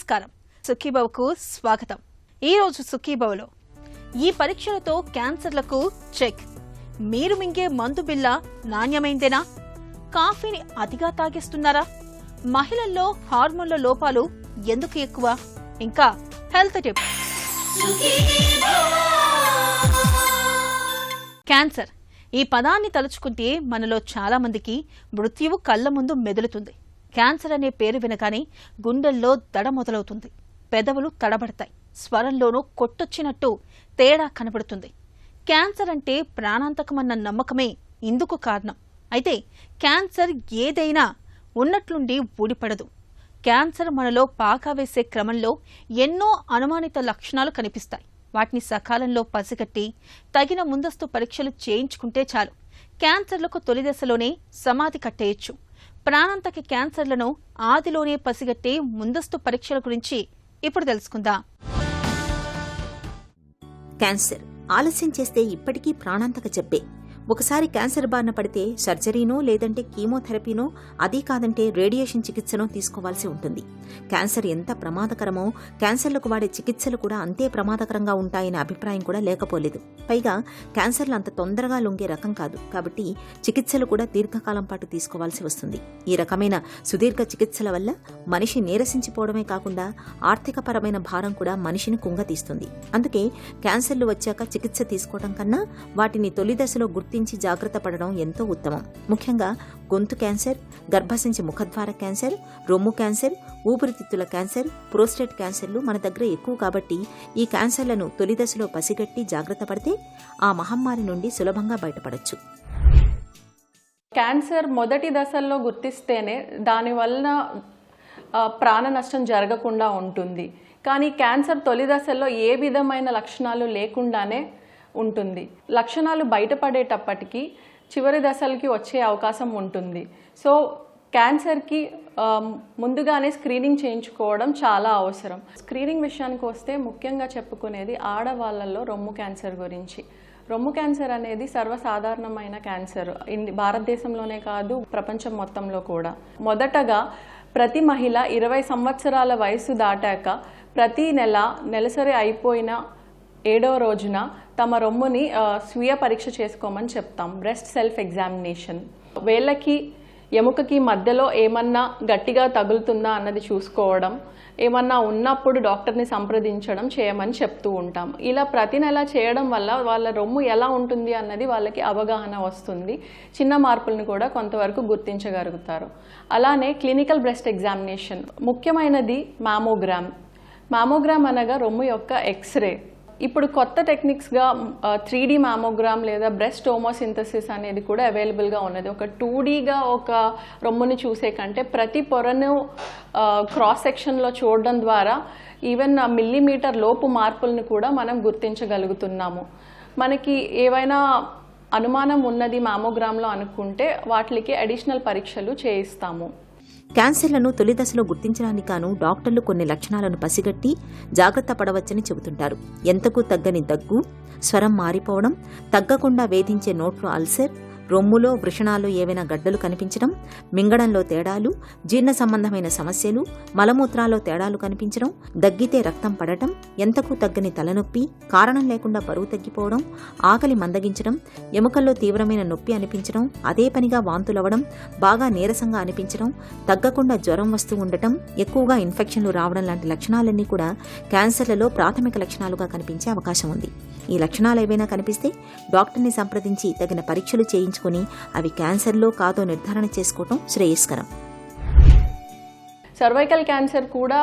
నమస్కారం. సుఖీభవకు స్వాగతం. ఈ రోజు సుఖీభవలో ఈ పరీక్షలతో క్యాన్సర్లకు చెక్. మీరు మింగే మందు బిల్ల నాణ్యమైందేనా? కాఫీని అతిగా తాగేస్తున్నారా? మహిళల్లో హార్మోన్ల లోపాలు ఎందుకు ఎక్కువ? ఇంకా హెల్త్ టిప్. క్యాన్సర్ ఈ పదాన్ని తలుచుకుంటే మనలో చాలా మందికి మృత్యువు కళ్ల ముందు మెదులుతుంది. క్యాన్సర్ అనే పేరు వినగానే గుండెల్లో దడ మొదలవుతుంది. పెదవులు తడబడతాయి. స్వరంలోనూ కొట్టొచ్చినట్టు తేడా కనబడుతుంది. క్యాన్సర్ అంటే ప్రాణాంతకమన్న నమ్మకమే ఇందుకు కారణం. అయితే క్యాన్సర్ ఏదైనా ఉన్నట్లుండి ఊడిపడదు. క్యాన్సర్ మనలో పాకా వేసే క్రమంలో ఎన్నో అనుమానిత లక్షణాలు కనిపిస్తాయి. వాటిని సకాలంలో పసిగట్టి తగిన ముందస్తు పరీక్షలు చేయించుకుంటే చాలు. క్యాన్సర్లకు తొలి దశలోనే సమాధి కట్టేయచ్చు. ప్రాణాంతక క్యాన్సర్లను ఆదిలోనే పసిగట్టే ముందస్తు పరీక్షల గురించి ఇప్పుడు తెలుసుకుందాం. క్యాన్సర్ ఆలస్యం చేస్తే ఇప్పటికీ ప్రాణాంతక జబ్బే. ఒకసారి క్యాన్సర్ బారిన పడితే సర్జరీనో లేదంటే కీమోథెరపీనో, అదీ కాదంటే రేడియేషన్ చికిత్సనో తీసుకోవాల్సి ఉంటుంది. క్యాన్సర్ ఎంత ప్రమాదకరమో క్యాన్సర్లకు వాడే చికిత్సలు కూడా అంతే ప్రమాదకరంగా ఉంటాయనే అభిప్రాయం కూడా లేకపోలేదు. పైగా క్యాన్సర్లు అంత తొందరగా లొంగే రకం కాదు. కాబట్టి చికిత్సలు కూడా దీర్ఘకాలం పాటు తీసుకోవాల్సి వస్తుంది. ఈ రకమైన సుదీర్ఘ చికిత్సల వల్ల మనిషి నీరసించిపోవడమే కాకుండా ఆర్థికపరమైన భారం కూడా మనిషిని కుంగతీస్తుంది. అందుకే క్యాన్సర్లు వచ్చాక చికిత్స తీసుకోవడం కన్నా వాటిని తొలి దశలో గుర్తించి జాగ్రత్త పడడం ఎంతో ఉత్తమం. ముఖ్యంగా గొంతు క్యాన్సర్, గర్భసంచి ముఖద్వార క్యాన్సర్, రొమ్ము క్యాన్సర్, ఊపిరితిత్తుల క్యాన్సర్, ప్రోస్టేట్ క్యాన్సర్లు మన దగ్గర ఎక్కువ కాబట్టి ఈ క్యాన్సర్లను తొలి దశలో పసిగట్టి జాగ్రత్త పడితే ఆ మహమ్మారి నుండి సులభంగా బయటపడొచ్చు. క్యాన్సర్ మొదటి దశల్లో గుర్తిస్తేనే దానివల్ల ప్రాణ నష్టం జరగకుండా ఉంటుంది. కానీ క్యాన్సర్ తొలి దశల్లో ఏ విధమైన లక్షణాలు లేకుండానే ఉంటుంది. లక్షణాలు బయటపడేటప్పటికీ చివరి దశలకి వచ్చే అవకాశం ఉంటుంది. సో క్యాన్సర్కి ముందుగానే స్క్రీనింగ్ చేయించుకోవడం చాలా అవసరం. స్క్రీనింగ్ విషయానికి వస్తే ముఖ్యంగా చెప్పుకునేది ఆడవాళ్ళల్లో రొమ్ము క్యాన్సర్ గురించి. రొమ్ము క్యాన్సర్ అనేది సర్వసాధారణమైన క్యాన్సర్. భారతదేశంలోనే కాదు, ప్రపంచం మొత్తంలో కూడా. మొదటగా ప్రతి మహిళ 20 సంవత్సరాల వయసు దాటాక ప్రతి నెలసరి అయిపోయిన 7వ రోజున తమ రొమ్ముని స్వీయ పరీక్ష చేసుకోమని చెప్తాం. Breast self examination. వేళ్ళకి ఎముకకి మధ్యలో ఏమన్నా గట్టిగా తగులుతుందా అన్నది చూసుకోవడం, ఏమన్నా ఉన్నప్పుడు డాక్టర్ని సంప్రదించడం చేయమని చెప్తూ ఉంటాం. ఇలా ప్రతి నెల చేయడం వల్ల వాళ్ళ రొమ్ము ఎలా ఉంటుంది అన్నది వాళ్ళకి అవగాహన వస్తుంది. చిన్న మార్పులను కూడా కొంతవరకు గుర్తించగలుగుతారు. అలానే క్లినికల్ బ్రెస్ట్ ఎగ్జామినేషన్. ముఖ్యమైనది మామోగ్రామ్. మామోగ్రామ్ అనగా రొమ్ము యొక్క ఎక్స్రే. ఇప్పుడు కొత్త టెక్నిక్స్గా 3D మామోగ్రామ్ లేదా బ్రెస్ట్ టోమోసింథసిస్ అనేది కూడా అవైలబుల్గా ఉన్నది. ఒక 2Dగా ఒక రొమ్ముని చూసే కంటే ప్రతి పొరను క్రాస్ సెక్షన్లో చూడడం ద్వారా ఈవెన్ మిల్లీమీటర్ లోపు మార్పులను కూడా మనం గుర్తించగలుగుతున్నాము. మనకి ఏవైనా అనుమానం ఉన్నది మామోగ్రామ్లో అనుకుంటే వాటికి అడిషనల్ పరీక్షలు చేయిస్తాము. క్యాన్సర్లను తొలి దశలో గుర్తించడానికి గాను డాక్టర్లు కొన్ని లక్షణాలను పసిగట్టి జాగ్రత్త పడవచ్చని చెబుతుంటారు. ఎంతకు తగ్గని దగ్గు, స్వరం మారిపోవడం, తగ్గకుండా వేధించే నోట్లో అల్సర్, రొమ్ములో వృషణాలు ఏవైనా గడ్డలు కనిపించడం, మింగడంలో తేడాలు, జీర్ణ సంబంధమైన సమస్యలు, మలమూత్రాల్లో తేడాలు కనిపించడం, దగ్గితే రక్తం పడటం, ఎంతకు తగ్గని తలనొప్పి, కారణం లేకుండా బరువు తగ్గిపోవడం, ఆకలి మందగించడం, ఎముకల్లో తీవ్రమైన నొప్పి అనిపించడం, అదే పనిగా వాంతులవడం, బాగా నీరసంగా అనిపించడం, తగ్గకుండా జ్వరం వస్తూ ఉండటం, ఎక్కువగా ఇన్ఫెక్షన్లు రావడం లాంటి లక్షణాలన్నీ కూడా క్యాన్సర్లలో ప్రాథమిక లక్షణాలుగా కనిపించే అవకాశం ఉంది. ఈ లక్షణాలు ఏవైనా కనిపిస్తే డాక్టర్ని సంప్రదించి తగిన పరీక్షలు చేయించుకుని అవి క్యాన్సర్లో కాదో నిర్ధారణ చేసుకోవటం శ్రేయస్కరం. సర్వైకల్ క్యాన్సర్ కూడా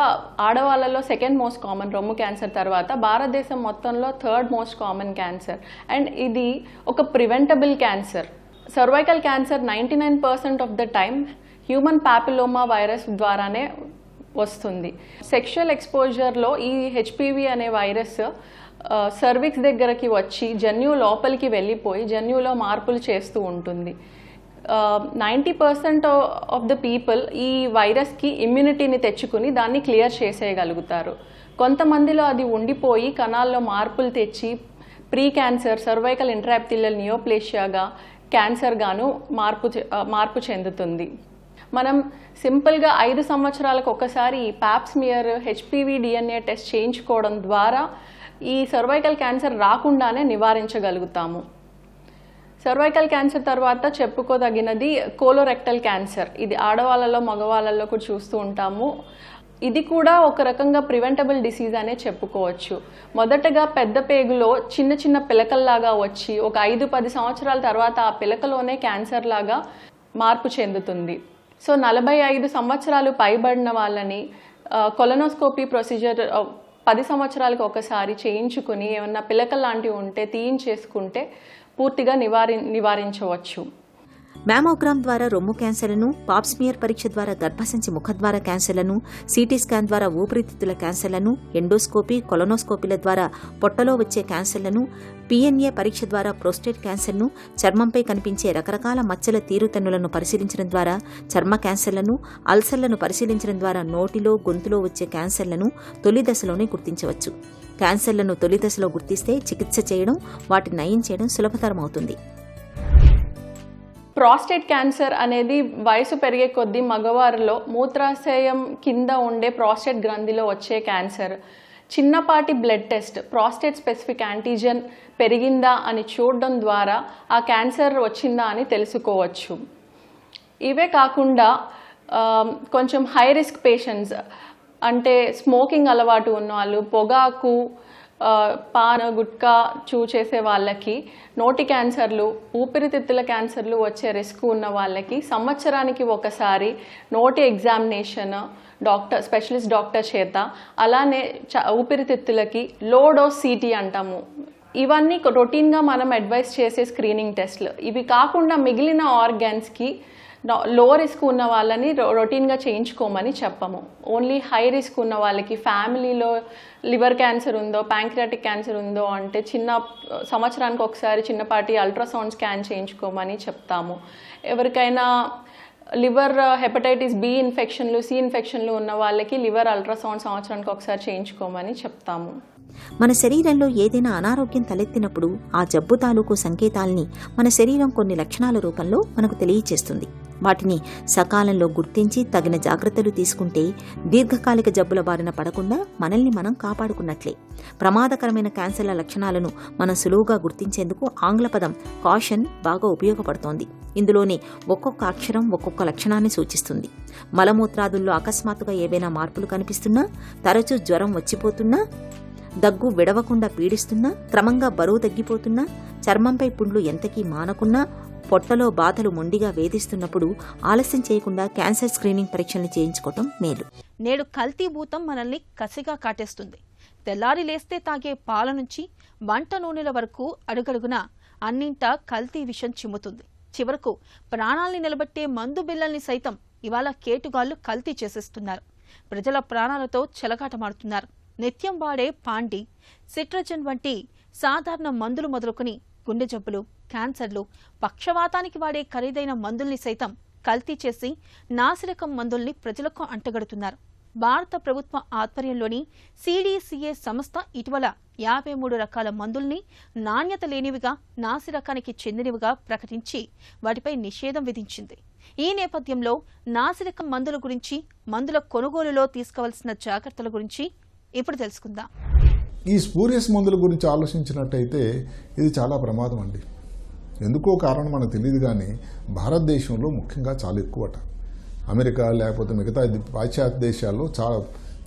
ఆడవాళ్ళలో సెకండ్ మోస్ట్ కామన్. రొమ్ము క్యాన్సర్ తర్వాత భారతదేశం మొత్తంలో 3rd most common cancer. And ఇది ఒక preventable cancer. Cervical cancer 99% of the time human papilloma virus ద్వారానే వస్తుంది. సెక్షువల్ ఎక్స్పోజర్లో ఈ HPV అనే వైరస్ సర్విక్స్ దగ్గరకి వచ్చి జన్యు లోపలికి వెళ్ళిపోయి జన్యులో మార్పులు చేస్తూ ఉంటుంది. 90% ఆఫ్ ద పీపుల్ ఈ వైరస్కి ఇమ్యూనిటీని తెచ్చుకుని దాన్ని క్లియర్ చేసేయగలుగుతారు. కొంతమందిలో అది ఉండిపోయి కణాల్లో మార్పులు తెచ్చి ప్రీ క్యాన్సర్, సర్వైకల్ ఇంట్రాఎపిథెలియల్ నియోప్లేషియాగా క్యాన్సర్ గాను మార్పు చెందుతుంది. మనం సింపుల్గా 5 సంవత్సరాలకు ఒకసారి ఈ పాప్స్మియర్ హెచ్పివి డిఎన్ఏ టెస్ట్ చేయించుకోవడం ద్వారా ఈ సర్వైకల్ క్యాన్సర్ రాకుండానే నివారించగలుగుతాము. సర్వైకల్ క్యాన్సర్ తర్వాత చెప్పుకోదగినది కోలోరెక్టల్ క్యాన్సర్. ఇది ఆడవాళ్ళలో మగవాళ్ళలో కూడా చూస్తూ ఉంటాము. ఇది కూడా ఒక రకంగా ప్రివెంటబుల్ డిసీజ్ అనే చెప్పుకోవచ్చు. మొదటగా పెద్ద పేగులో చిన్న చిన్న పిలకల్లాగా వచ్చి ఒక 5-10 సంవత్సరాల తర్వాత ఆ పిలకలోనే క్యాన్సర్ లాగా మార్పు చెందుతుంది. సో 45 సంవత్సరాలు పైబడిన వాళ్ళని కొలనోస్కోపీ ప్రొసీజర్ 10 సంవత్సరాలకు ఒకసారి చేయించుకుని ఏమన్నా పిలకల్ లాంటివి ఉంటే తీయించేసుకుంటే పూర్తిగా నివారించవచ్చు. మ్యామోగ్రామ్ ద్వారా రొమ్ము క్యాన్సర్లను, పాప్స్మియర్ పరీక్ష ద్వారా గర్భసంచి ముఖద్వార క్యాన్సర్లను, సిటీ స్కాన్ ద్వారా ఊపిరితిత్తుల క్యాన్సర్లను, ఎండోస్కోపీ, కొలనోస్కోపీల ద్వారా పొట్టలో వచ్చే క్యాన్సర్లను, పిఎన్ఏ పరీక్ష ద్వారా ప్రోస్టేట్ క్యాన్సర్ను, చర్మంపై కనిపించే రకరకాల మచ్చల తీరుతెన్నులను పరిశీలించడం ద్వారా చర్మ క్యాన్సర్లను, అల్సర్లను పరిశీలించడం ద్వారా నోటిలో, గొంతులో వచ్చే క్యాన్సర్లను తొలి దశలోనే గుర్తించవచ్చు. క్యాన్సర్లను తొలి దశలో గుర్తిస్తే చికిత్స చేయడం, వాటిని నయం చేయడం సులభతరమవుతుంది. ప్రాస్టేట్ క్యాన్సర్ అనేది వయసు పెరిగే కొద్దీ మగవారిలో మూత్రాశయం కింద ఉండే ప్రాస్టేట్ గ్రంథిలో వచ్చే క్యాన్సర్. చిన్నపాటి blood test prostate specific antigen పెరిగిందా అని చూడడం ద్వారా ఆ క్యాన్సర్ వచ్చిందా అని తెలుసుకోవచ్చు. ఇవే కాకుండా కొంచెం హై రిస్క్ పేషెంట్స్ అంటే స్మోకింగ్ అలవాటు ఉన్నవాళ్ళు, పొగాకు, పాన్, గుట్కా చేసే వాళ్ళకి, నోటి క్యాన్సర్లు, ఊపిరితిత్తుల క్యాన్సర్లు వచ్చే రిస్క్ ఉన్న వాళ్ళకి సంవత్సరానికి ఒకసారి నోటి ఎగ్జామినేషన్ స్పెషలిస్ట్ డాక్టర్ చేత, అలానే ఊపిరితిత్తులకి లో డోస్ సిటీ అంటాము. ఇవన్నీ రొటీన్గా మనం అడ్వైస్ చేసే స్క్రీనింగ్ టెస్ట్లు. ఇవి కాకుండా మిగిలిన ఆర్గాన్స్కి లో రిస్క్ ఉన్న వాళ్ళని రొటీన్గా చేయించుకోమని చెప్పము. ఓన్లీ హై రిస్క్ ఉన్న వాళ్ళకి, ఫ్యామిలీలో లివర్ క్యాన్సర్ ఉందో, ప్యాంక్రియాటిక్ క్యాన్సర్ ఉందో అంటే సంవత్సరానికి ఒకసారి చిన్నపాటి అల్ట్రాసౌండ్ స్కాన్ చేయించుకోమని చెప్తాము. ఎవరికైనా లివర్ హెపటైటిస్ బి ఇన్ఫెక్షన్లు, సి ఇన్ఫెక్షన్లు ఉన్న వాళ్ళకి లివర్ అల్ట్రాసౌండ్ సంవత్సరానికి ఒకసారి చేయించుకోమని చెప్తాము. మన శరీరంలో ఏదైనా అనారోగ్యం తలెత్తినప్పుడు ఆ జబ్బు తాలూకు సంకేతాల్ని మన శరీరం కొన్ని లక్షణాల రూపంలో మనకు తెలియచేస్తుంది. వాటిని సకాలంలో గుర్తించి తగిన జాగ్రత్తలు తీసుకుంటే దీర్ఘకాలిక జబ్బుల బారిన పడకుండా మనల్ని మనం కాపాడుకున్నట్లే. ప్రమాదకరమైన క్యాన్సర్ల లక్షణాలను మనం సులువుగా గుర్తించేందుకు ఆంగ్ల పదం కాషన్ బాగా ఉపయోగపడుతోంది. ఇందులోని ఒక్కొక్క అక్షరం ఒక్కొక్క లక్షణాన్ని సూచిస్తుంది. మలమూత్రాదుల్లో అకస్మాత్తుగా ఏవైనా మార్పులు కనిపిస్తున్నా, తరచూ జ్వరం వచ్చిపోతున్నా, దగ్గు విడవకుండా పీడిస్తున్నా, క్రమంగా బరువు తగ్గిపోతున్నా, చర్మంపై పుండ్లు ఎంతకీ మానకున్నా, పొట్టలో బాధలు మొండిగా వేధిస్తున్నప్పుడు ఆలస్యం చేయకుండా క్యాన్సర్ స్క్రీనింగ్ పరీక్షల్ని చేయించుకోవటం మేలు. నేడు కల్తీ భూతం మనల్ని కసిగా కాటేస్తుంది. తెల్లారి లేస్తే తాగే పాల నుంచి వంట నూనెల వరకు అడుగడుగునా అన్నింటా కల్తీ విషం చిమ్ముతుంది. చివరకు ప్రాణాల్ని నిలబెట్టే మందు బిళ్ళల్ని సైతం ఇవాళ కేటుగాళ్లు కల్తీ చేసేస్తున్నారు. ప్రజల ప్రాణాలతో చెలగాటమాడుతున్నారు. నిత్యం వాడే పాండి, సిట్రజన్ వంటి సాధారణ మందులు మొదలుకొని గుండె జబ్బులు, క్యాన్సర్లు, పక్షవాతానికి వాడే ఖరీదైన మందుల్ని సైతం కల్తీ చేసి నాసిరకం మందుల్ని ప్రజలకు అంటగడుతున్నారు. భారత ప్రభుత్వ ఆధ్వర్యంలోని సిడిసిఏ సంస్థ ఇటీవల 53 రకాల మందుల్ని నాణ్యత లేనివిగా, నాసిరకానికి చెందినవిగా ప్రకటించి వాటిపై నిషేధం విధించింది. ఈ నేపథ్యంలో నాసిరకం మందుల గురించి, మందుల కొనుగోలులో తీసుకోవాల్సిన జాగ్రత్తల గురించి ఇప్పుడు తెలుసుకుందాం. ఈ స్పూరియస్ మందుల గురించి ఆలోచించినట్టయితే ఇది చాలా ప్రమాదం అండి. ఎందుకో కారణం మనకు తెలియదు, కానీ భారతదేశంలో ముఖ్యంగా చాలా ఎక్కువట. అమెరికా లేకపోతే మిగతా పాశ్చాత్య దేశాల్లో చాలా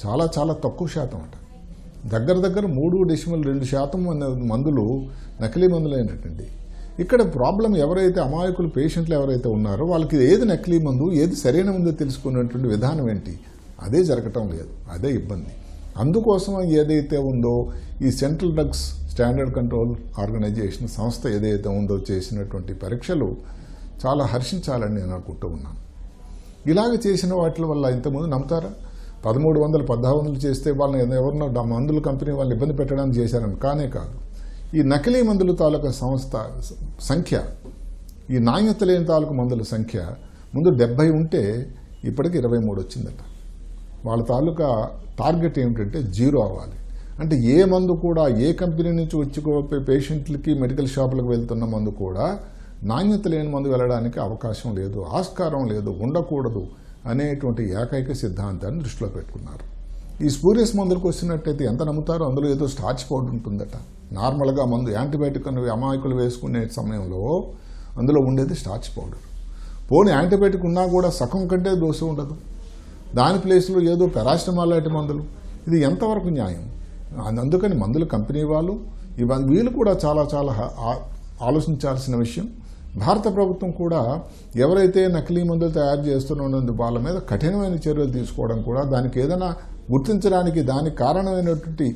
చాలా చాలా తక్కువ శాతం అట. దగ్గర 3.2% మందులు నకిలీ మందులైనట్టండి. ఇక్కడ ప్రాబ్లం ఎవరైతే అమాయకులు పేషెంట్లు ఎవరైతే ఉన్నారో వాళ్ళకి ఏది నకిలీ మందు, ఏది సరైన మందు తెలుసుకునేటువంటి విధానం ఏంటి, అదే జరగటం లేదు. అదే ఇబ్బంది. అందుకోసం ఏదైతే ఉందో ఈ central drugs standard control organisation సంస్థ ఏదైతే ఉందో చేసినటువంటి పరీక్షలు చాలా హర్షించాలని నేను అనుకుంటూ ఉన్నాను. ఇలాగ చేసిన వాటి వల్ల ఇంతకుముందు నమ్ముతారా, 1300-1400 చేస్తే వాళ్ళని ఎవరినో మందుల కంపెనీ వాళ్ళని ఇబ్బంది పెట్టడానికి చేశారని కానే కాదు. ఈ నకిలీ మందుల తాలూకా సంస్థ సంఖ్య, ఈ నాణ్యత లేని తాలూకు మందుల సంఖ్య ముందు 70 ఉంటే ఇప్పటికి 23 వచ్చిందట. వాళ్ళ తాలూకా టార్గెట్ ఏమిటంటే 0 అవ్వాలి. అంటే ఏ మందు కూడా, ఏ కంపెనీ నుంచి వచ్చి పేషెంట్లకి మెడికల్ షాపులకు వెళ్తున్న మందు కూడా నాణ్యత లేని మందు వెళ్ళడానికి అవకాశం లేదు, ఆస్కారం లేదు, ఉండకూడదు అనేటువంటి ఏకైక సిద్ధాంతాన్ని దృష్టిలో పెట్టుకున్నారు. ఈ స్పూరియస్ మందులకు వచ్చినట్టయితే ఎంత నమ్ముతారో అందులో ఏదో స్టార్చ్ పౌడర్ ఉంటుందట. నార్మల్గా మందు యాంటీబయాటిక్ అనేవి అమాయకులు వేసుకునే సమయంలో అందులో ఉండేది స్టార్చ్ పౌడర్. పోనీ యాంటీబయాటిక్ ఉన్నా కూడా సగం కంటే డోసు ఉండదు. దాని ప్లేస్లో ఏదో పెరాసిటమాల్ లాంటి మందులు. ఇది ఎంతవరకు న్యాయం? అందుకని మందుల కంపెనీ వాళ్ళు వీళ్ళు కూడా చాలా చాలా ఆలోచించాల్సిన విషయం. భారత ప్రభుత్వం కూడా ఎవరైతే నకిలీ మందులు తయారు చేస్తున్న వాళ్ళ మీద కఠినమైన చర్యలు తీసుకోవడం కూడా, దానికి ఏదైనా గుర్తించడానికి దానికి కారణమైనటువంటి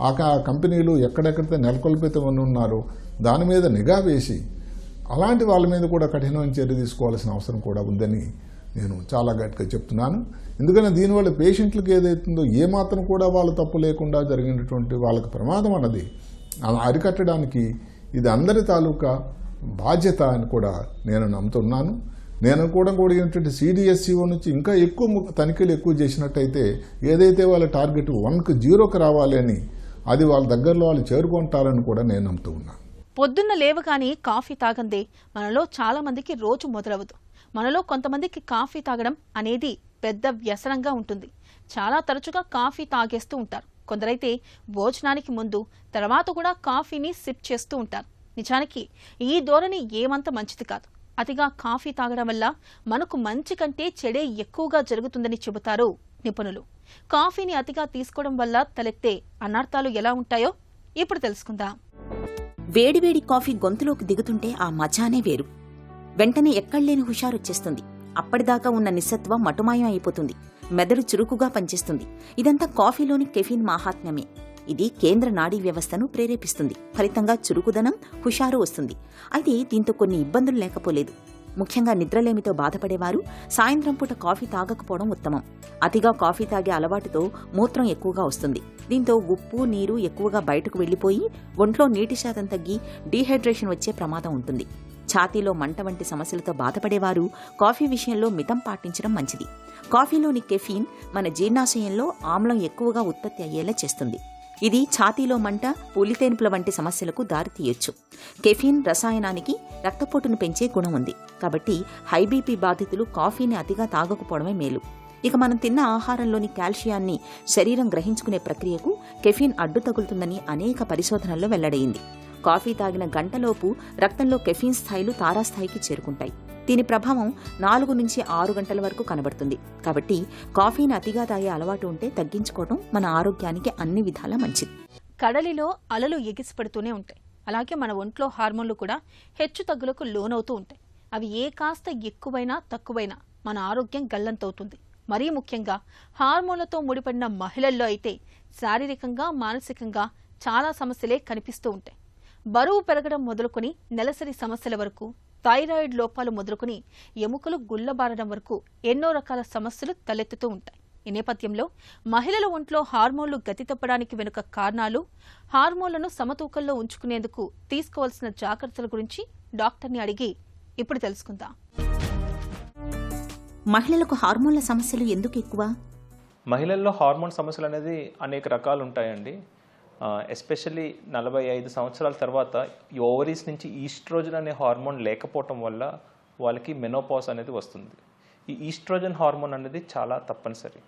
ఆ కంపెనీలు ఎక్కడెక్కడైతే నెలకొల్పితమని ఉన్నారో దాని మీద నిఘా వేసి అలాంటి వాళ్ళ మీద కూడా కఠినమైన చర్య తీసుకోవాల్సిన అవసరం కూడా ఉందని నేను చాలా గట్టిగా చెప్తున్నాను. ఎందుకంటే దీనివల్ల పేషెంట్లకు ఏదైతుందో ఏమాత్రం కూడా వాళ్ళ తప్పు లేకుండా జరిగినటువంటి వాళ్ళకి ప్రమాదం అన్నది అరికట్టడానికి ఇది అందరి తాలూకా బాధ్యత అని కూడా నేను నమ్ముతున్నాను. నేను కూడా ఏంటంటే CDSCO నుంచి ఇంకా ఎక్కువ తనిఖీలు ఎక్కువ చేసినట్టయితే ఏదైతే వాళ్ళ టార్గెట్ 1కి 0కి రావాలి అని అది వాళ్ళ దగ్గరలో వాళ్ళు చేరుకుంటారని కూడా నేను నమ్ముతూ ఉన్నాను. పొద్దున్న లేవగానే కాఫీ తాగందే మనలో చాలా మందికి రోజు మొదలవదు. మనలో కొంతమందికి కాఫీ తాగడం అనేది పెద్ద వ్యసనంగా ఉంటుంది. చాలా తరచుగా కాఫీ తాగేస్తూ ఉంటారు. కొందరైతే భోజనానికి ముందు తర్వాత కూడా కాఫీని సిప్ చేస్తూ ఉంటారు. నిజానికి ఈ ధోరణి ఏమంత మంచిది కాదు. అతిగా కాఫీ తాగడం వల్ల మనకు మంచి కంటే చెడే ఎక్కువగా జరుగుతుందని చెబుతారు నిపుణులు. కాఫీని అతిగా తీసుకోవడం వల్ల తలెత్తే అనర్థాలు ఎలా ఉంటాయో ఇప్పుడు తెలుసుకుందాం. వేడివేడి కాఫీ గొంతులోకి దిగుతుంటే ఆ మజానే వేరు. వెంటనే ఎక్కడ్లేని హుషారొచ్చేస్తుంది. అప్పటిదాకా ఉన్న నిస్సత్వం మటుమాయం అయిపోతుంది. మెదడు చురుకుగా పనిచేస్తుంది. ఇదంతా కాఫీలోని కెఫీన్ మాహాత్మ్యమే. ఇది కేంద్ర నాడీ వ్యవస్థను ప్రేరేపిస్తుంది. ఫలితంగా చురుకుదనం, హుషారు వస్తుంది. అయితే దీంతో కొన్ని ఇబ్బందులు లేకపోలేదు. ముఖ్యంగా నిద్రలేమితో బాధపడేవారు సాయంత్రం పూట కాఫీ తాగకపోవడం ఉత్తమం. అతిగా కాఫీ తాగే అలవాటుతో మూత్రం ఎక్కువగా వస్తుంది. దీంతో ఉప్పు, నీరు ఎక్కువగా బయటకు వెళ్లిపోయి ఒంట్లో నీటి శాతం తగ్గి డీహైడ్రేషన్ వచ్చే ప్రమాదం ఉంటుంది. ఛాతీలో మంట వంటి సమస్యలతో బాధపడేవారు కాఫీ విషయంలో మితం పాటించడం మంచిది. కాఫీలోని కెఫీన్ మన జీర్ణాశయంలో ఆమ్లం ఎక్కువగా ఉత్పత్తి అయ్యేలా చేస్తుంది. ఇది ఛాతీలో మంట, పులితేనుపుల వంటి సమస్యలకు దారితీయొచ్చు. కెఫీన్ రసాయనానికి రక్తపోటును పెంచే గుణం ఉంది. కాబట్టి హై బీపీ బాధితులు కాఫీని అతిగా తాగకపోవడమే మేలు. ఇక మనం తిన్న ఆహారంలోని కాల్షియాన్ని శరీరం గ్రహించుకునే ప్రక్రియకు కెఫీన్ అడ్డు తగులుతుందని అనేక పరిశోధనల్లో వెల్లడైంది. కాఫీ తాగిన గంటలోపు రక్తంలో కెఫీన్ స్థాయిలు తారాస్థాయికి చేరుకుంటాయి. దీని ప్రభావం 4 నుంచి 6 గంటల వరకు కనబడుతుంది. కాబట్టి కాఫీని అతిగా తాగే అలవాటు ఉంటే తగ్గించుకోవడం మన ఆరోగ్యానికి అన్ని విధాలా మంచిది. కడలిలో అలలు ఎగిసిపడుతూనే ఉంటాయి. అలాగే మన ఒంట్లో హార్మోన్లు కూడా హెచ్చు తగ్గులకు లోనవుతూ ఉంటాయి. అవి ఏ కాస్త ఎక్కువైనా తక్కువైనా మన ఆరోగ్యం గల్లంతవుతుంది. మరీ ముఖ్యంగా హార్మోన్లతో ముడిపడిన మహిళల్లో అయితే శారీరకంగా, మానసికంగా చాలా సమస్యలే కనిపిస్తూ ఉంటాయి. బరువు పెరగడం మొదలుకొని నెలసరి సమస్యల వరకు, థైరాయిడ్ లోపాలు మొదలుకొని ఎముకలు గుల్లబారడం వరకు ఎన్నో రకాల సమస్యలు తలెత్తుతూ ఉంటాయి. ఈ నేపథ్యంలో మహిళల ఒంట్లో హార్మోన్లు గతి తప్పడానికి వెనుక కారణాలు, హార్మోన్లను సమతూకంలో ఉంచుకునేందుకు తీసుకోవాల్సిన జాగ్రత్తల గురించి డాక్టర్ని అడిగి ఇప్పుడు తెలుసుకుందాం. మహిళలకు హార్మోన్ల సమస్యలు ఎందుకు ఎక్కువ? మహిళల్లో హార్మోన్ సమస్యలు అనేది అనేక రకాలు ఉంటాయండి. ఎస్పెషల్లీ 45 సంవత్సరాల తర్వాత ఈ ఓవరీస్ నుంచి ఈస్ట్రోజన్ అనే హార్మోన్ లేకపోవటం వల్ల వాళ్ళకి మెనోపాజ్ అనేది వస్తుంది. ఈ ఈస్ట్రోజన్ హార్మోన్ అనేది చాలా తప్పనిసరి.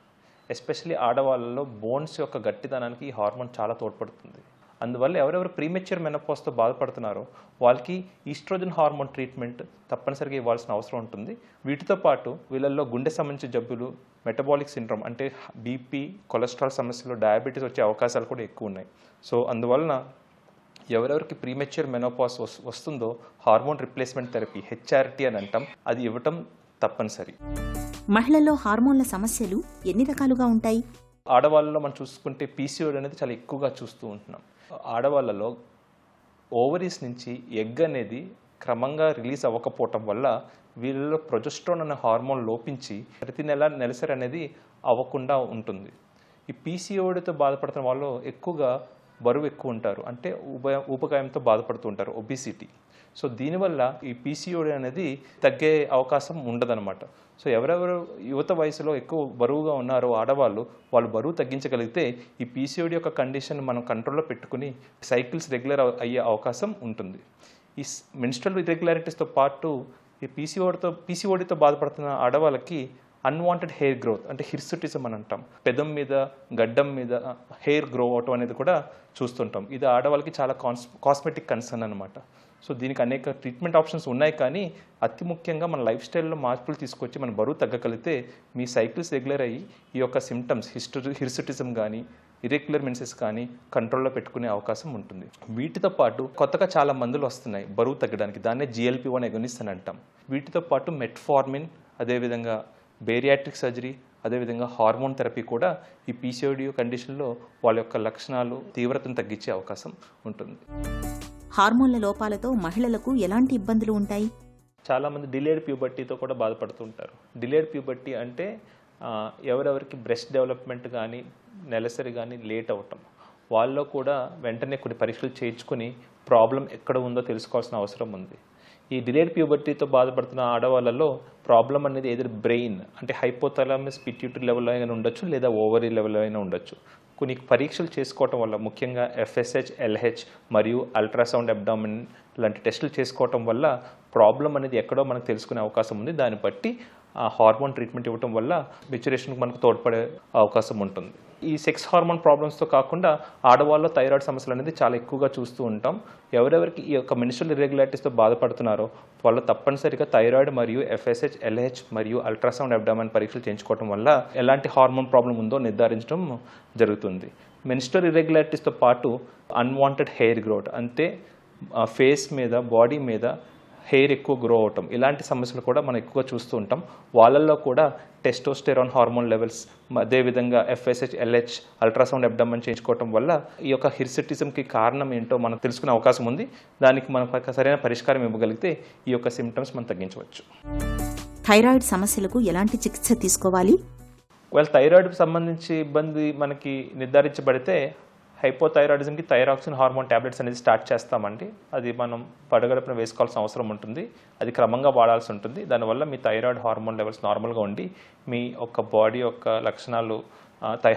ఎస్పెషల్లీ ఆడవాళ్ళలో బోన్స్ యొక్క గట్టిదనానికి ఈ హార్మోన్ చాలా తోడ్పడుతుంది. అందువల్ల ఎవరెవరు ప్రీమెచ్యూర్ మెనోపాజ్తో బాధపడుతున్నారో వాళ్ళకి ఈస్ట్రోజన్ హార్మోన్ ట్రీట్మెంట్ తప్పనిసరిగా ఇవ్వాల్సిన అవసరం ఉంటుంది. వీటితో పాటు వీళ్ళల్లో గుండె సంబంధించిన జబ్బులు, మెటబాలిక్ సిండ్రోమ్ అంటే బీపీ, కొలెస్ట్రాల్ సమస్యలు, డయాబెటీస్ వచ్చే అవకాశాలు కూడా ఎక్కువ ఉన్నాయి. సో అందువలన ఎవరెవరికి ప్రీమెచ్యూర్ మెనోపాజ్ వస్తుందో హార్మోన్ రిప్లేస్మెంట్ థెరపీ HRT అని అంటాం, అది ఇవ్వటం తప్పనిసరి. మహిళల్లో హార్మోన్ల సమస్యలు ఎన్ని రకాలుగా ఉంటాయి? ఆడవాళ్ళలో మనం చూసుకుంటే PCOD అనేది చాలా ఎక్కువగా చూస్తూ ఉంటున్నాం. ఆడవాళ్ళలో ఓవరీస్ నుంచి ఎగ్ అనేది క్రమంగా రిలీజ్ అవ్వకపోవటం వల్ల వీళ్ళలో ప్రొజెస్ట్రాన్ అనే హార్మోన్ లోపించి ప్రతి నెలసరి అనేది అవ్వకుండా ఉంటుంది. ఈ PCODతో బాధపడుతున్న వాళ్ళు ఎక్కువగా బరువు ఎక్కువ ఉంటారు, అంటే ఊబకాయంతో బాధపడుతూ ఉంటారు, ఒబిసిటీ. సో దీనివల్ల ఈ PCOD అనేది తగ్గే అవకాశం ఉండదన్నమాట. సో ఎవరెవరు యువత వయసులో ఎక్కువ బరువుగా ఉన్నారో ఆడవాళ్ళు, వాళ్ళు బరువు తగ్గించగలిగితే ఈ PCOD యొక్క కండిషన్ మనం కంట్రోల్లో పెట్టుకుని సైకిల్స్ రెగ్యులర్ అయ్యే అవకాశం ఉంటుంది. ఈ మెన్స్ట్రల్ ఇర్రెగ్యులారిటీస్తో పాటు ఈ పీసీఓడితో బాధపడుతున్న ఆడవాళ్ళకి అన్వాంటెడ్ హెయిర్ గ్రోత్ అంటే హిర్సుటిజం అని అంటాం, పెదం మీద గడ్డం మీద హెయిర్ గ్రో అవటం అనేది కూడా చూస్తుంటాం. ఇది ఆడవాళ్ళకి చాలా కాస్మెటిక్ కన్సర్న్ అనమాట. సో దీనికి అనేక ట్రీట్మెంట్ ఆప్షన్స్ ఉన్నాయి, కానీ అతి ముఖ్యంగా మన లైఫ్ స్టైల్లో మార్పులు తీసుకొచ్చి మన బరువు తగ్గగలిగితే మీ సైకిల్స్ రెగ్యులర్ అయ్యి ఈ యొక్క సిమ్టమ్స్ హిర్సుటిజం కానీ ఇర్రెగ్యులర్ మెన్సెస్ కానీ కంట్రోల్లో పెట్టుకునే అవకాశం ఉంటుంది. వీటితో పాటు కొత్తగా చాలా మందులు వస్తున్నాయి బరువు తగ్గడానికి, దాన్నే GLP-1 అగోనిస్ట్ అని అంటాం. వీటితో పాటు మెట్ఫార్మిన్, అదేవిధంగా బేరియాట్రిక్ సర్జరీ, అదేవిధంగా హార్మోన్ థెరపీ కూడా ఈ PCOD కండిషన్లో వాళ్ళ యొక్క లక్షణాలు తీవ్రతను తగ్గించే అవకాశం ఉంటుంది. హార్మోన్ల లోపాలతో మహిళలకు ఎలాంటి ఇబ్బందులు ఉంటాయి? చాలామంది డిలేడ్ ప్యూబర్టీతో కూడా బాధపడుతుంటారు. డిలేడ్ ప్యూబర్టీ అంటే ఎవరెవరికి బ్రెస్ట్ డెవలప్మెంట్ కానీ నెలసరి కానీ లేట్ అవ్వటం, వాళ్ళలో కూడా వెంటనే కొన్ని పరీక్షలు చేయించుకొని ప్రాబ్లం ఎక్కడ ఉందో తెలుసుకోవాల్సిన అవసరం ఉంది. ఈ డిలేడ్ ప్యూబర్టీతో బాధపడుతున్న ఆడవాళ్ళలో ప్రాబ్లం అనేది ఏదో బ్రెయిన్ అంటే హైపోథాలమస్ పిట్యూటరీ లెవెల్లో అయినా ఉండొచ్చు, లేదా ఓవరీ లెవెల్లో అయినా ఉండొచ్చు. కొన్ని పరీక్షలు చేసుకోవటం వల్ల, ముఖ్యంగా FSH, LH మరియు అల్ట్రాసౌండ్ అబ్డామిన్ లాంటి టెస్టులు చేసుకోవటం వల్ల ప్రాబ్లం అనేది ఎక్కడో మనకు తెలుసుకునే అవకాశం ఉంది. దాన్ని బట్టి ఆ హార్మోన్ ట్రీట్మెంట్ ఇవ్వటం వల్ల మెచ్యురేషన్కి మనకు తోడ్పడే అవకాశం ఉంటుంది. ఈ సెక్స్ హార్మోన్ ప్రాబ్లమ్స్తో కాకుండా ఆడవాళ్ళలో థైరాయిడ్ సమస్యలు అనేది చాలా ఎక్కువగా చూస్తూ ఉంటాం. ఎవరెవరికి ఈ యొక్క మెన్స్ట్రల్ ఇర్రెగ్యులారిటీస్తో బాధపడుతున్నారో వాళ్ళు తప్పనిసరిగా థైరాయిడ్ మరియు FSH, LH మరియు అల్ట్రాసౌండ్ అబ్డామిన్ పరీక్షలు చేయించుకోవడం వల్ల ఎలాంటి హార్మోన్ ప్రాబ్లం ఉందో నిర్ధారించడం జరుగుతుంది. మెన్స్ట్రల్ ఇర్రెగ్యులారిటీస్తో పాటు అన్వాంటెడ్ హెయిర్ గ్రోత్ అంటే ఫేస్ మీద, బాడీ మీద హెయిర్ ఎక్కువ గ్రో అవటం, ఇలాంటి సమస్యలు కూడా మనం ఎక్కువగా చూస్తూ ఉంటాం. వాళ్ళల్లో కూడా టెస్టోస్టెరాన్ హార్మోన్ లెవెల్స్, అదేవిధంగా FSH, LH, అల్ట్రాసౌండ్ అబ్డామిన్ చేయించుకోవటం వల్ల ఈ యొక్క హిర్సుటిజంకి కారణం ఏంటో మనం తెలుసుకునే అవకాశం ఉంది. దానికి మనం సరైన పరిష్కారం ఇవ్వగలిగితే ఈ యొక్క సిమ్టమ్స్ మనం తగ్గించవచ్చు. థైరాయిడ్ సమస్యలకు ఎలాంటి చికిత్స తీసుకోవాలి? థైరాయిడ్కి సంబంధించి ఇబ్బంది మనకి నిర్ధారించబడితే హైపోథైరాయిడిజంకి థైరాక్సిన్ హార్మోన్ ట్యాబ్లెట్స్ అనేది స్టార్ట్ చేస్తామండి. అది మనం పడగడపున వేసుకోవాల్సిన అవసరం ఉంటుంది. అది క్రమంగా వాడాల్సి ఉంటుంది. దానివల్ల మీ థైరాయిడ్ హార్మోన్ లెవెల్స్ నార్మల్గా ఉండి మీ యొక్క బాడీ యొక్క లక్షణాలు,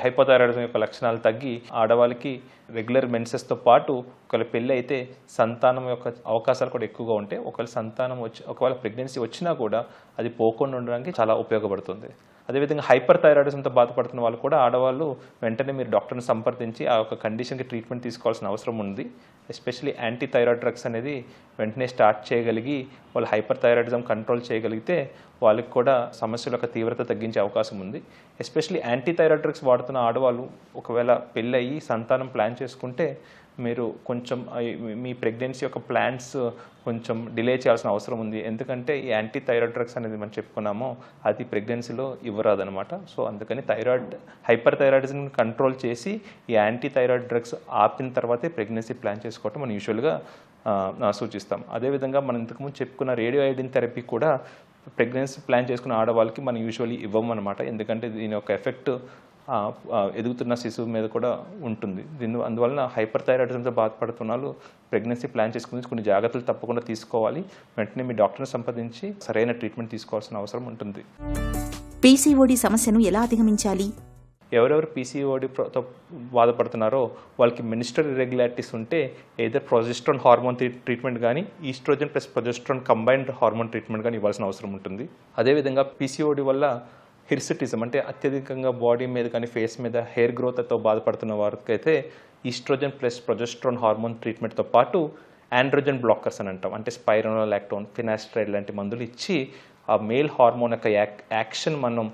హైపోథైరాయిడిజం యొక్క లక్షణాలు తగ్గి ఆడవాళ్ళకి రెగ్యులర్ మెన్సెస్తో పాటు ఒకవేళ పెళ్ళి అయితే సంతానం యొక్క అవకాశాలు కూడా ఎక్కువగా ఉంటాయి. ఒకవేళ ప్రెగ్నెన్సీ వచ్చినా కూడా అది పోకుండా ఉండడానికి చాలా ఉపయోగపడుతుంది. అదేవిధంగా హైపర్ థైరాయిడిజంతో బాధపడుతున్న వాళ్ళు కూడా ఆడవాళ్ళు వెంటనే మీరు డాక్టర్ని సంప్రదించి ఆ యొక్క కండిషన్కి ట్రీట్మెంట్ తీసుకోవాల్సిన అవసరం ఉంది. ఎస్పెషల్లీ యాంటీ థైరాయిడ్ డ్రగ్స్ అనేది వెంటనే స్టార్ట్ చేయగలిగి వాళ్ళు హైపర్ థైరాయిడిజం కంట్రోల్ చేయగలిగితే వాళ్ళకి కూడా సమస్యల యొక్క తీవ్రత తగ్గించే అవకాశం ఉంది. ఎస్పెషల్లీ యాంటీ థైరాయిడ్ డ్రగ్స్ వాడుతున్న ఆడవాళ్ళు ఒకవేళ పెళ్ళయి సంతానం ప్లాన్ చేసుకుంటే మీరు కొంచెం మీ ప్రెగ్నెన్సీ యొక్క ప్లాన్స్ కొంచెం డిలే చేయాల్సిన అవసరం ఉంది. ఎందుకంటే ఈ యాంటీ థైరాయిడ్ డ్రగ్స్ అనేది మనం చెప్పుకున్నామో అది ప్రెగ్నెన్సీలో ఇవ్వరాదనమాట. సో అందుకని హైపర్ థైరాయిడిజం కంట్రోల్ చేసి ఈ యాంటీ థైరాయిడ్ డ్రగ్స్ ఆపిన తర్వాతే ప్రెగ్నెన్సీ ప్లాన్ చేసుకోవటం మనం యూజువల్గా సూచిస్తాం. అదేవిధంగా మనం ఇంతకుముందు చెప్పుకున్న రేడియో ఐడిన్ థెరపీ కూడా ప్రెగ్నెన్సీ ప్లాన్ చేసుకున్న ఆడవాళ్ళకి మనం యూజువల్లీ ఇవ్వము అనమాట. ఎందుకంటే దీని యొక్క ఎఫెక్ట్ ఎదుగుతున్న శిశువు మీద కూడా ఉంటుంది. అందువలన హైపర్ థైరాయిడిజంతో బాధపడుతున్న వాళ్ళు ప్రెగ్నెన్సీ ప్లాన్ చేసుకుని కొన్ని జాగ్రత్తలు తప్పకుండా తీసుకోవాలి. వెంటనే మీ డాక్టర్ని సంప్రదించి సరైన ట్రీట్మెంట్ తీసుకోవాల్సిన అవసరం ఉంటుంది. PCOD సమస్యను ఎలా అధిగమించాలి? ఎవరెవరు PCODతో బాధపడుతున్నారో వాళ్ళకి మెన్స్ట్రల్ ఇర్రెగ్యులారిటీస్ ఉంటే ఏదర్ ప్రొజెస్ట్రాన్ హార్మోన్ ట్రీట్మెంట్ కానీ estrogen plus progesterone combined hormone treatment కానీ ఇవ్వాల్సిన అవసరం ఉంటుంది. అదేవిధంగా PCOD వల్ల హిర్సుటిజం అంటే అత్యధికంగా బాడీ మీద కానీ ఫేస్ మీద హెయిర్ గ్రోత్తో బాధపడుతున్న వారికి అయితే ఈస్ట్రోజన్ ప్లస్ ప్రొజెస్ట్రాన్ హార్మోన్ ట్రీట్మెంట్తో పాటు ఆండ్రోజన్ బ్లాకర్స్ అని అంటాం. అంటే స్పైరోనోలాక్టోన్, ఫినాస్ట్రైడ్ లాంటి మందులు ఇచ్చి ఆ మేల్ హార్మోన్ యొక్క యాక్షన్ మనం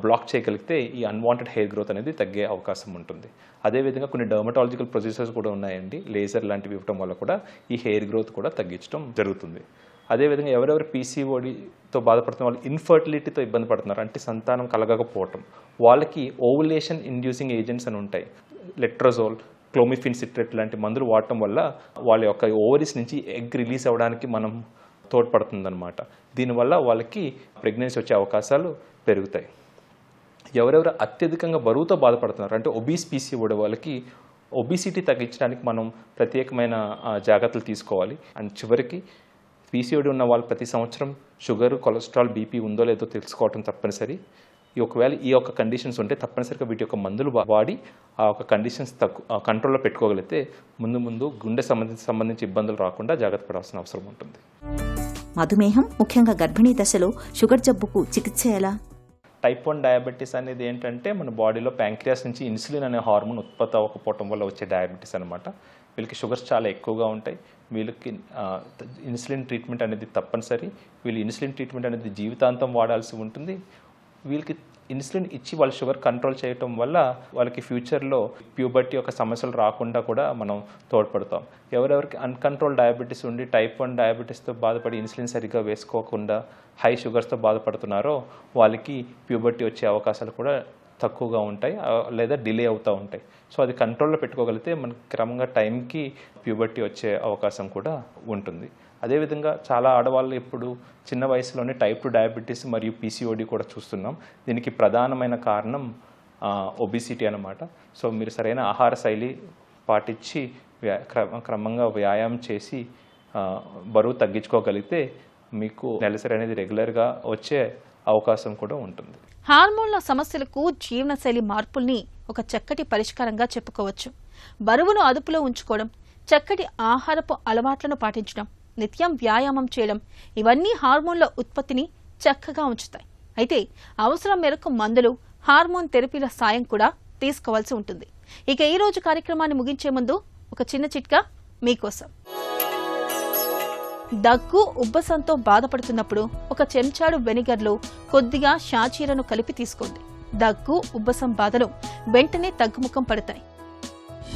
బ్లాక్ చేయగలిగితే ఈ అన్వాంటెడ్ హెయిర్ గ్రోత్ అనేది తగ్గే అవకాశం ఉంటుంది. అదేవిధంగా కొన్ని డర్మటాలజికల్ ప్రొసీజర్స్ కూడా ఉన్నాయండి. లేజర్ లాంటివి ఇవ్వడం వల్ల కూడా ఈ హెయిర్ గ్రోత్ కూడా తగ్గించడం జరుగుతుంది. అదేవిధంగా ఎవరెవరు PCODతో బాధపడుతున్న వాళ్ళు ఇన్ఫర్టిలిటీతో ఇబ్బంది పడుతున్నారు, అంటే సంతానం కలగకపోవటం, వాళ్ళకి ఓవులేషన్ ఇండ్యూసింగ్ ఏజెంట్స్ అని ఉంటాయి. లెట్రోజోల్, క్లోమిఫిన్ సిట్రేట్ లాంటి మందులు వాడటం వల్ల వాళ్ళ యొక్క ఓవరీస్ నుంచి ఎగ్ రిలీజ్ అవ్వడానికి మనం తోడ్పడుతుందన్నమాట. దీనివల్ల వాళ్ళకి ప్రెగ్నెన్సీ వచ్చే అవకాశాలు పెరుగుతాయి. ఎవరెవరు అత్యధికంగా బరువుతో బాధపడుతున్నారు అంటే ఒబీస్ PCOD వాళ్ళకి ఒబిసిటీ తగ్గించడానికి మనం ప్రత్యేకమైన జాగ్రత్తలు తీసుకోవాలి. అండ్ చివరికి PCOD ఉన్న వాళ్ళు ప్రతి సంవత్సరం షుగర్, కొలెస్ట్రాల్, BP ఉందో లేదో తెలుసుకోవటం తప్పనిసరి. ఒకవేళ ఈ యొక్క కండిషన్స్ ఉంటే తప్పనిసరిగా వీటి యొక్క మందులు వాడి ఆ యొక్క కండిషన్స్ కంట్రోల్లో పెట్టుకోగలిగితే ముందు గుండె సంబంధించి ఇబ్బందులు రాకుండా జాగ్రత్త పడాల్సిన అవసరం ఉంటుంది. మధుమేహం, ముఖ్యంగా గర్భిణీ దశలో షుగర్ జబ్బుకు చికిత్స ఎలా? టైప్ 1 డయాబెటీస్ అనేది ఏంటంటే మన బాడీలో ప్యాంక్రియాస్ నుంచి ఇన్సులిన్ అనే హార్మోన్ ఉత్పత్తి అవ్వకపోవటం వల్ల వచ్చే డయాబెటీస్ అనమాట. వీళ్ళకి షుగర్స్ చాలా ఎక్కువగా ఉంటాయి. వీళ్ళకి ఇన్సులిన్ ట్రీట్మెంట్ అనేది తప్పనిసరి. వీళ్ళు ఇన్సులిన్ ట్రీట్మెంట్ అనేది జీవితాంతం వాడాల్సి ఉంటుంది. వీళ్ళకి ఇన్సులిన్ ఇచ్చి వాళ్ళ షుగర్ కంట్రోల్ చేయటం వల్ల వాళ్ళకి ఫ్యూచర్లో ప్యూబర్టీ యొక్క సమస్యలు రాకుండా కూడా మనం తోడ్పడతాం. ఎవరెవరికి అన్కంట్రోల్ డయాబెటీస్ ఉండి టైప్ 1 డయాబెటీస్తో బాధపడి ఇన్సులిన్ సరిగ్గా వేసుకోకుండా హై షుగర్స్తో బాధపడుతున్నారో వాళ్ళకి ప్యూబర్టీ వచ్చే అవకాశాలు కూడా తక్కువగా ఉంటాయి లేదా డిలే అవుతూ ఉంటాయి. సో అది కంట్రోల్లో పెట్టుకోగలిగితే మనకి క్రమంగా టైంకి ప్యూబర్టీ వచ్చే అవకాశం కూడా ఉంటుంది. అదేవిధంగా చాలా ఆడవాళ్ళు ఇప్పుడు చిన్న వయసులోనే టైప్ 2 డయాబెటీస్ మరియు పీసీఓడి కూడా చూస్తున్నాం. దీనికి ప్రధానమైన కారణం ఒబిసిటీ అన్నమాట. సో మీరు సరైన ఆహార శైలి పాటించి క్రమంగా వ్యాయామం చేసి బరువు తగ్గించుకోగలిగితే మీకు నెలసరి అనేది రెగ్యులర్గా వచ్చే అవకాశం కూడా ఉంటుంది. హార్మోన్ల సమస్యలకు జీవనశైలి మార్పుల్ని ఒక చక్కటి పరిష్కారంగా చెప్పుకోవచ్చు. బరువును అదుపులో ఉంచుకోవడం, చక్కటి ఆహారపు అలవాట్లను పాటించడం, నిత్యం వ్యాయామం చేయడం ఇవన్నీ హార్మోన్ల ఉత్పత్తిని చక్కగా ఉంచుతాయి. అయితే అవసరం మేరకు మందులు, హార్మోన్ థెరపీల సాయం కూడా తీసుకోవాల్సి ఉంటుంది. ఇక ఈ రోజు కార్యక్రమాన్ని ముగించే ముందు ఒక చిన్న చిట్కా మీకోసం. దగ్గు, ఉబ్బసంతో బాధపడుతున్నప్పుడు ఒక చెంచాడు వెనిగర్లో కొద్దిగా షాజీరాను కలిపి తీసుకోండి. దగ్గు, ఉబ్బసం బాధలు వెంటనే తగ్గుముఖం పడతాయి.